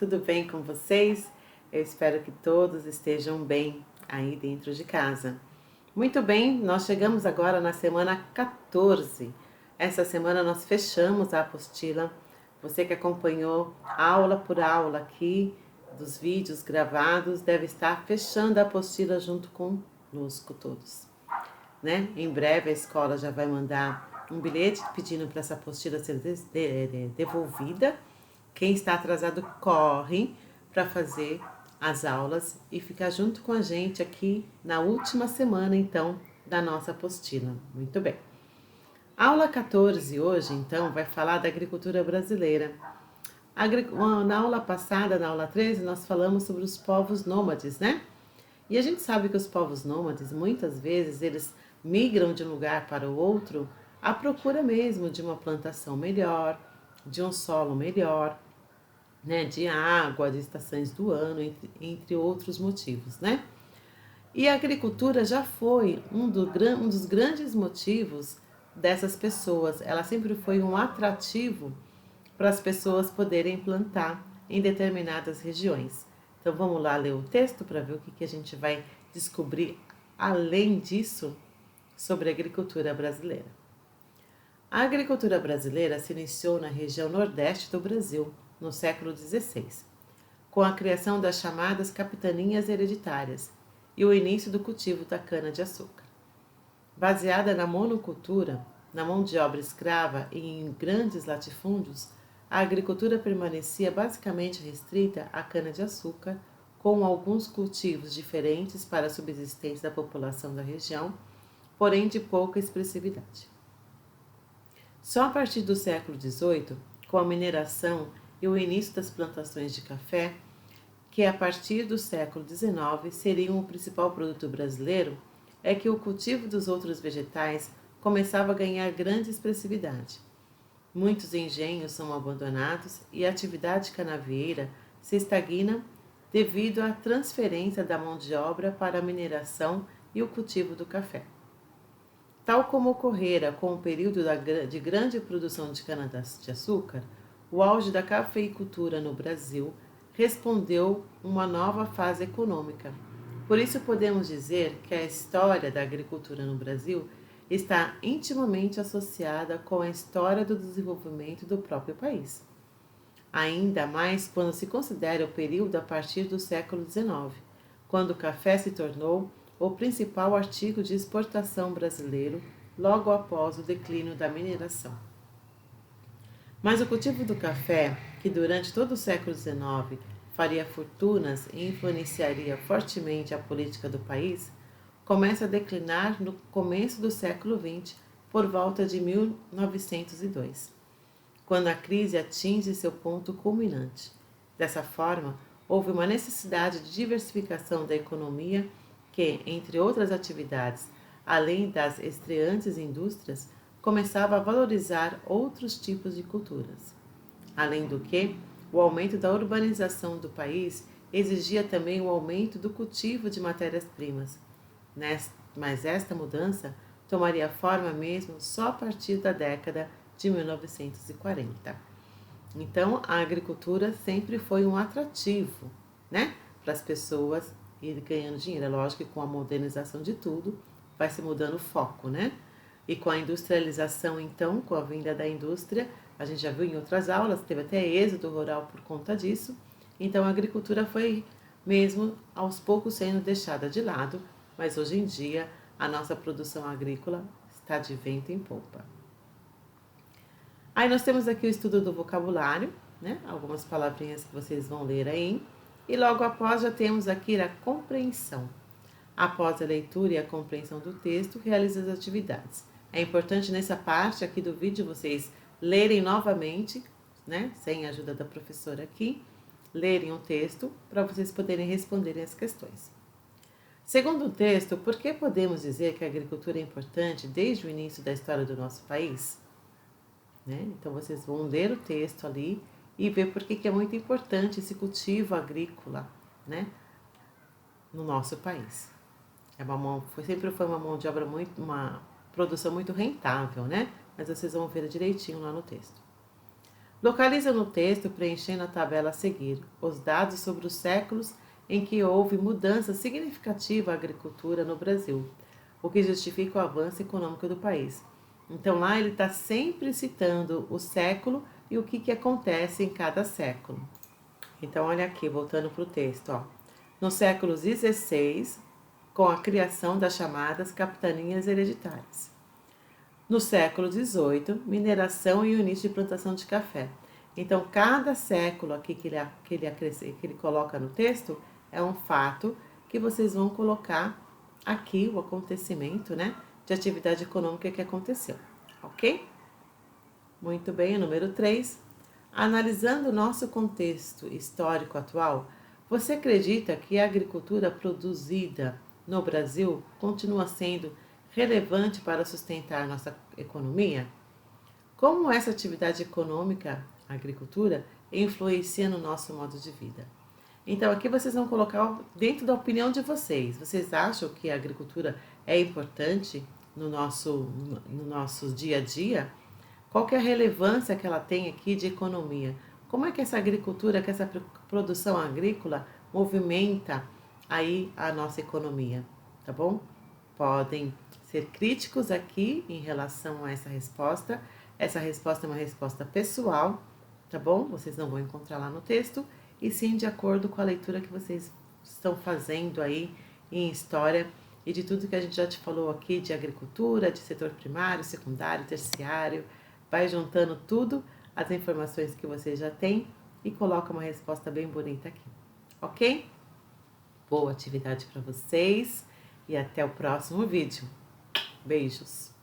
tudo bem com vocês? Eu espero que todos estejam bem aí dentro de casa. Muito bem, nós chegamos agora na semana 14. Essa semana nós fechamos a apostila. Você que acompanhou aula por aula aqui dos vídeos gravados deve estar fechando a apostila junto conosco todos, né? Em breve a escola já vai mandar um bilhete pedindo para essa apostila ser devolvida. Quem está atrasado corre para fazer as aulas e ficar junto com a gente aqui na última semana, então, da nossa apostila. Muito bem. A aula 14 hoje, então, vai falar da agricultura brasileira. Na aula passada, na aula 13, nós falamos sobre os povos nômades, né? E a gente sabe que os povos nômades, muitas vezes, eles migram de um lugar para o outro à procura mesmo de uma plantação melhor, de um solo melhor, né, de água, de estações do ano, entre outros motivos, né? E a agricultura já foi um dos grandes motivos dessas pessoas. Ela sempre foi um atrativo para as pessoas poderem plantar em determinadas regiões. Então vamos lá ler o texto para ver o que a gente vai descobrir além disso sobre a agricultura brasileira. A agricultura brasileira se iniciou na região nordeste do Brasil, no século XVI, com a criação das chamadas capitanias hereditárias e o início do cultivo da cana-de-açúcar. Baseada na monocultura, na mão de obra escrava e em grandes latifúndios, a agricultura permanecia basicamente restrita à cana-de-açúcar, com alguns cultivos diferentes para a subsistência da população da região, porém de pouca expressividade. Só a partir do século XVIII, com a mineração e o início das plantações de café, que a partir do século XIX seriam o principal produto brasileiro, é que o cultivo dos outros vegetais começava a ganhar grande expressividade. Muitos engenhos são abandonados e a atividade canavieira se estagna devido à transferência da mão de obra para a mineração e o cultivo do café. Tal como ocorrera com o período de grande produção de cana-de-açúcar, o auge da cafeicultura no Brasil respondeu uma nova fase econômica. Por isso podemos dizer que a história da agricultura no Brasil está intimamente associada com a história do desenvolvimento do próprio país. Ainda mais quando se considera o período a partir do século XIX, quando o café se tornou o principal artigo de exportação brasileiro logo após o declínio da mineração. Mas o cultivo do café, que durante todo o século XIX faria fortunas e influenciaria fortemente a política do país, começa a declinar no começo do século XX, por volta de 1902, quando a crise atinge seu ponto culminante. Dessa forma, houve uma necessidade de diversificação da economia que, entre outras atividades, além das estreantes indústrias, começava a valorizar outros tipos de culturas. Além do que, o aumento da urbanização do país exigia também o aumento do cultivo de matérias-primas. Mas esta mudança tomaria forma mesmo só a partir da década de 1940. Então, a agricultura sempre foi um atrativo, né, para as pessoas ir ganhando dinheiro. É lógico que com a modernização de tudo, vai se mudando o foco, né? E com a industrialização, então, com a vinda da indústria, a gente já viu em outras aulas, teve até êxodo rural por conta disso. Então, a agricultura foi mesmo aos poucos sendo deixada de lado, mas hoje em dia a nossa produção agrícola está de vento em popa. Aí nós temos aqui o estudo do vocabulário, né? Algumas palavrinhas que vocês vão ler aí. E logo após já temos aqui a compreensão. Após a leitura e a compreensão do texto, realize as atividades. É importante nessa parte aqui do vídeo vocês lerem novamente, né, sem a ajuda da professora aqui, lerem o texto para vocês poderem responderem as questões. Segundo o texto, por que podemos dizer que a agricultura é importante desde o início da história do nosso país? Né? Então vocês vão ler o texto ali e ver por que é muito importante esse cultivo agrícola, né, no nosso país. Sempre foi uma mão de obra uma produção muito rentável, né? Mas vocês vão ver direitinho lá no texto. Localiza no texto, preenchendo a tabela a seguir, os dados sobre os séculos em que houve mudança significativa à agricultura no Brasil, o que justifica o avanço econômico do país. Então lá ele está sempre citando o século e o que acontece em cada século. Então olha aqui, voltando para o texto. Ó. No século XVI, com a criação das chamadas capitanias hereditárias. No século XVIII, mineração e o início de plantação de café. Então, cada século aqui que ele coloca no texto é um fato que vocês vão colocar aqui, o acontecimento, né, de atividade econômica que aconteceu, ok? Muito bem, o número 3. Analisando o nosso contexto histórico atual, você acredita que a agricultura produzida no Brasil continua sendo relevante para sustentar nossa economia? Como essa atividade econômica, a agricultura, influencia no nosso modo de vida? Então, aqui vocês vão colocar dentro da opinião de vocês. Vocês acham que a agricultura é importante no nosso dia a dia? Qual que é a relevância que ela tem aqui de economia? Como é que essa agricultura, que essa produção agrícola movimenta aí a nossa economia, tá bom? Podem ser críticos aqui em relação a essa resposta. Essa resposta é uma resposta pessoal, tá bom? Vocês não vão encontrar lá no texto, e sim de acordo com a leitura que vocês estão fazendo aí em história e de tudo que a gente já te falou aqui de agricultura, de setor primário, secundário, terciário. Vai juntando tudo, as informações que você já tem e coloca uma resposta bem bonita aqui, ok? Boa atividade para vocês e até o próximo vídeo. Beijos!